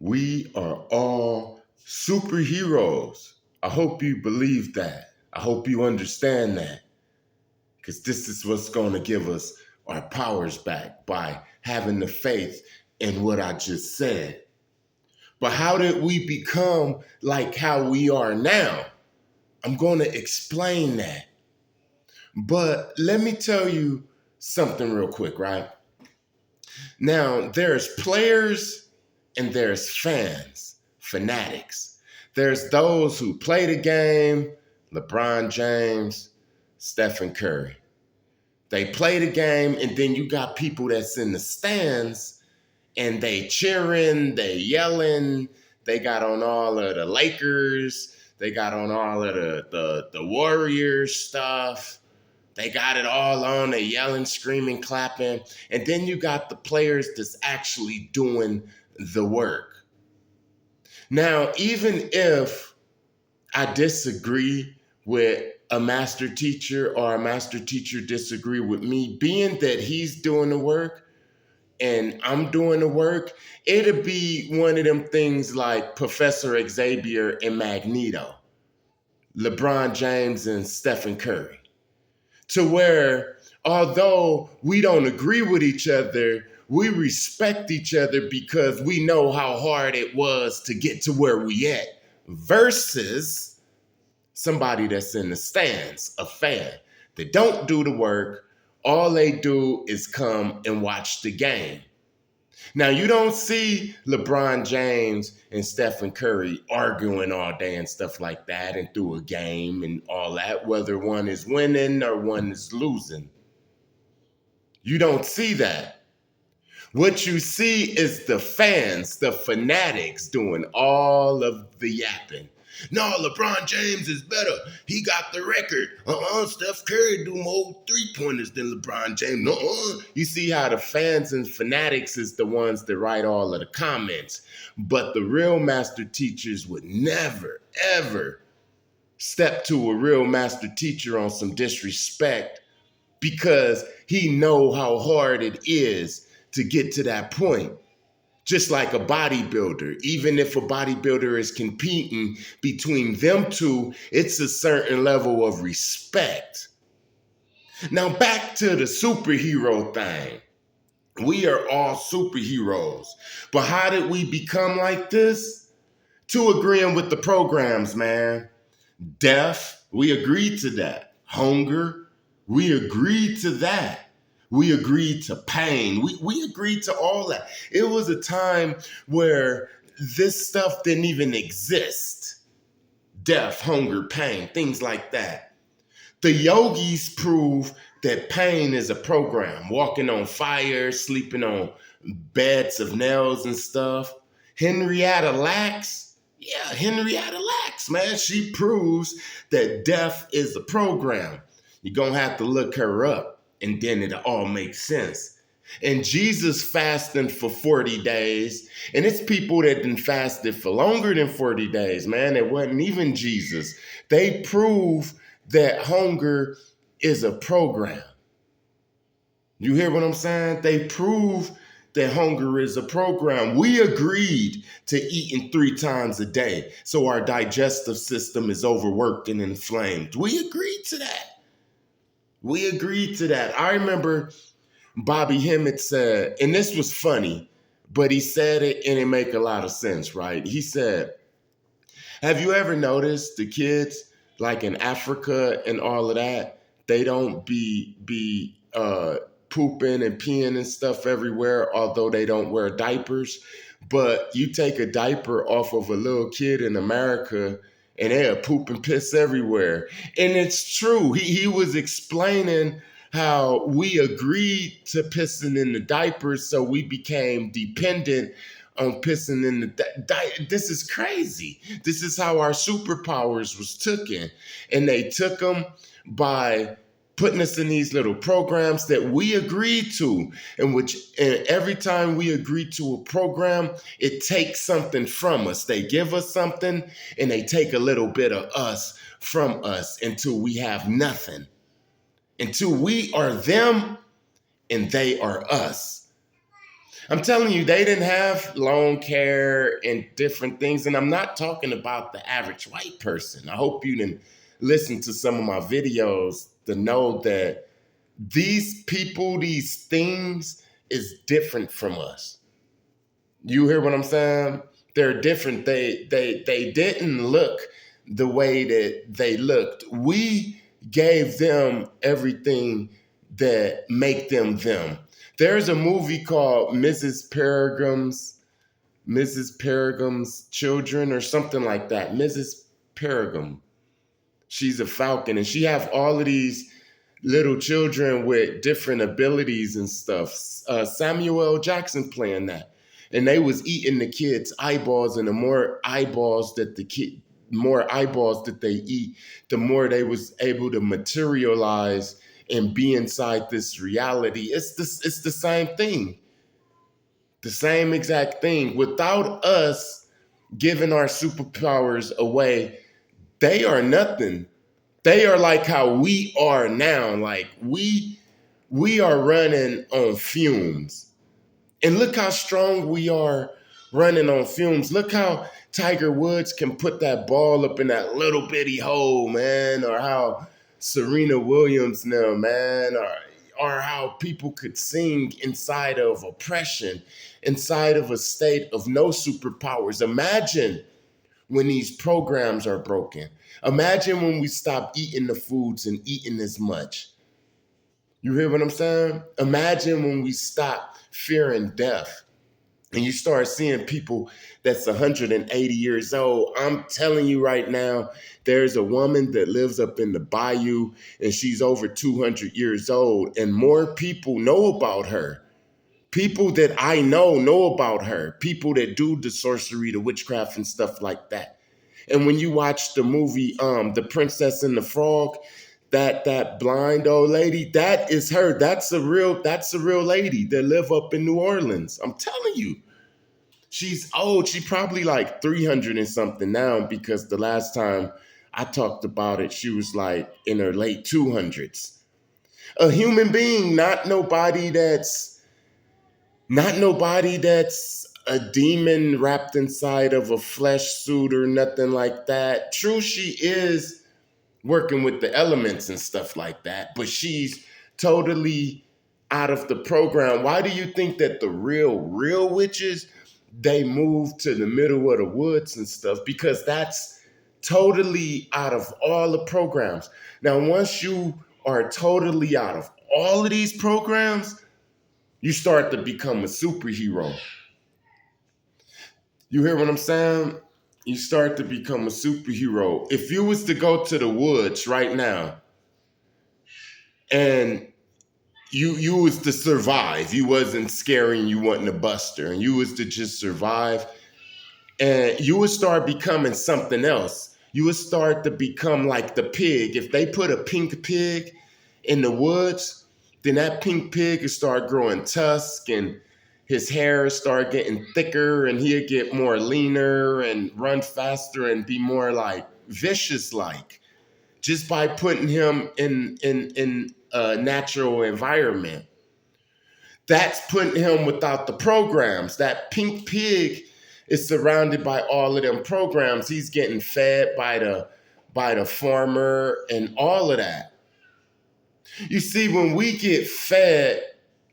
We are all superheroes. I hope you believe that. I hope you understand that. Because this is what's going to give us our powers back by having the faith in what I just said. But how did we become like how we are now? I'm going to explain that. But let me tell you something real quick, right? Now, there's players and there's fans, fanatics. There's those who play the game, LeBron James, Stephen Curry. They play the game, and then you got people that's in the stands and they cheering, they yelling, they got on all of the Lakers, they got on all of the Warriors stuff. They got it all on. They yelling, screaming, clapping. And then you got the players that's actually doing the work. Now, even if I disagree with a master teacher or a master teacher disagree with me, being that he's doing the work and I'm doing the work, it'll be one of them things like Professor Xavier and Magneto, LeBron James and Stephen Curry. To where, although we don't agree with each other, we respect each other because we know how hard it was to get to where we at, versus somebody that's in the stands, a fan, that don't do the work. All they do is come and watch the game. Now, you don't see LeBron James and Stephen Curry arguing all day and stuff like that and through a game and all that, whether one is winning or one is losing. You don't see that. What you see is the fans, the fanatics doing all of the yapping. No, LeBron James is better. He got the record. Steph Curry do more three-pointers than LeBron James. You see how the fans and fanatics is the ones that write all of the comments. But the real master teachers would never, ever step to a real master teacher on some disrespect because he know how hard it is to get to that point. Just like a bodybuilder, even if a bodybuilder is competing between them two, it's a certain level of respect. Now back to the superhero thing. We are all superheroes. But how did we become like this? To agreeing with the programs, man. Death, we agreed to that. Hunger, we agreed to that. We agreed to pain. We agreed to all that. It was a time where this stuff didn't even exist. Death, hunger, pain, things like that. The yogis prove that pain is a program. Walking on fire, sleeping on beds of nails and stuff. Henrietta Lacks, man. She proves that death is a program. You're going to have to look her up. And then it all makes sense. And Jesus fasting for 40 days. And it's people that done fasted for longer than 40 days, man. It wasn't even Jesus. They prove that hunger is a program. You hear what I'm saying? They prove that hunger is a program. We agreed to eating 3 times a day. So our digestive system is overworked and inflamed. We agreed to that. We agreed to that. I remember Bobby Hemmett said, and this was funny, but he said it and it make a lot of sense, right? He said, have you ever noticed the kids like in Africa and all of that, they don't be pooping and peeing and stuff everywhere, although they don't wear diapers. But you take a diaper off of a little kid in America and they'll poop and piss everywhere. And it's true. He was explaining how we agreed to pissing in the diapers, so we became dependent on pissing in the This is crazy. This is how our superpowers was taken. And they took them by putting us in these little programs that we agreed to, and every time we agree to a program, it takes something from us. They give us something and they take a little bit of us from us until we have nothing, until we are them and they are us. I'm telling you, they didn't have loan care and different things. And I'm not talking about the average white person. I hope you didn't listen to some of my videos to know that these people, these things is different from us. You hear what I'm saying? They're different. They didn't look the way that they looked. We gave them everything that make them them. There's a movie called Mrs. Peregrine's Children or something like that. Mrs. Peregrine. She's a falcon and she have all of these little children with different abilities and stuff. Samuel L. Jackson playing that, and they was eating the kids' eyeballs, and the more eyeballs that they eat, the more they was able to materialize and be inside this reality. It's the same thing, the same exact thing. Without us giving our superpowers away, they are nothing. They are like how we are now. Like we are running on fumes. And look how strong we are running on fumes. Look how Tiger Woods can put that ball up in that little bitty hole, man, or how Serena Williams now, man, or how people could sing inside of oppression, inside of a state of no superpowers. Imagine when these programs are broken. Imagine when we stop eating the foods and eating as much. You hear what I'm saying? Imagine when we stop fearing death and you start seeing people that's 180 years old. I'm telling you right now, there's a woman that lives up in the bayou and she's over 200 years old, and more people know about her. People that I know about her. People that do the sorcery, the witchcraft and stuff like that. And when you watch the movie, The Princess and the Frog, that blind old lady, that is her. That's a real lady that live up in New Orleans. I'm telling you. She's old. She probably like 300 and something now, because the last time I talked about it, she was like in her late 200s. A human being, not nobody that's a demon wrapped inside of a flesh suit or nothing like that. True, she is working with the elements and stuff like that, but she's totally out of the program. Why do you think that the real witches, they move to the middle of the woods and stuff? Because that's totally out of all the programs. Now, once you are totally out of all of these programs, you start to become a superhero. You hear what I'm saying? You start to become a superhero. If you was to go to the woods right now and you was to survive, you wasn't scaring, you wasn't a buster, and you was to just survive, and you would start becoming something else. You would start to become like the pig. If they put a pink pig in the woods, then that pink pig would start growing tusk and his hair start getting thicker and he'll get more leaner and run faster and be more like vicious like, just by putting him in a natural environment. That's putting him without the programs. That pink pig is surrounded by all of them programs. He's getting fed by the farmer and all of that. You see, when we get fed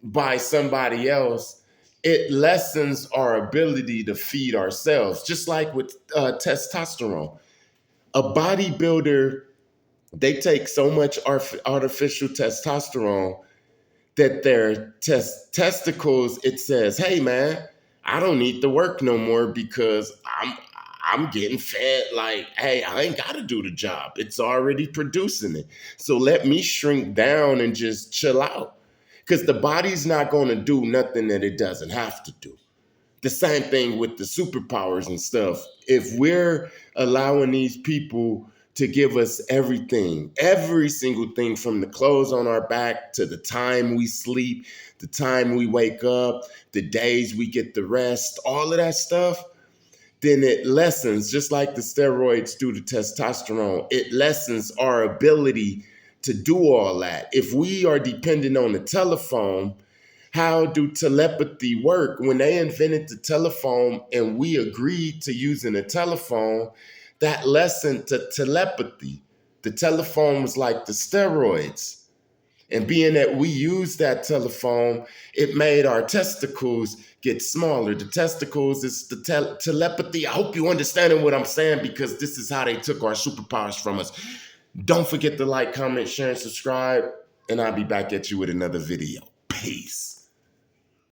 by somebody else, it lessens our ability to feed ourselves, just like with testosterone. A bodybuilder, they take so much artificial testosterone that their testicles, it says, hey man, I don't need to work no more because I'm getting fed. Like, hey, I ain't got to do the job. It's already producing it. So let me shrink down and just chill out. Because the body's not going to do nothing that it doesn't have to do. The same thing with the superpowers and stuff. If we're allowing these people to give us everything, every single thing, from the clothes on our back to the time we sleep, the time we wake up, the days we get the rest, all of that stuff, then it lessens, just like the steroids do to testosterone, it lessens our ability to do all that. If we are dependent on the telephone, How do telepathy work? When they invented the telephone and we agreed to using a telephone, that lessened to telepathy. The telephone was like the steroids. And being that we used that telephone, it made our testicles get smaller. The testicles is the telepathy. I hope you understanding what I'm saying, because this is how they took our superpowers from us. Don't forget to like, comment, share, and subscribe. And I'll be back at you with another video. Peace.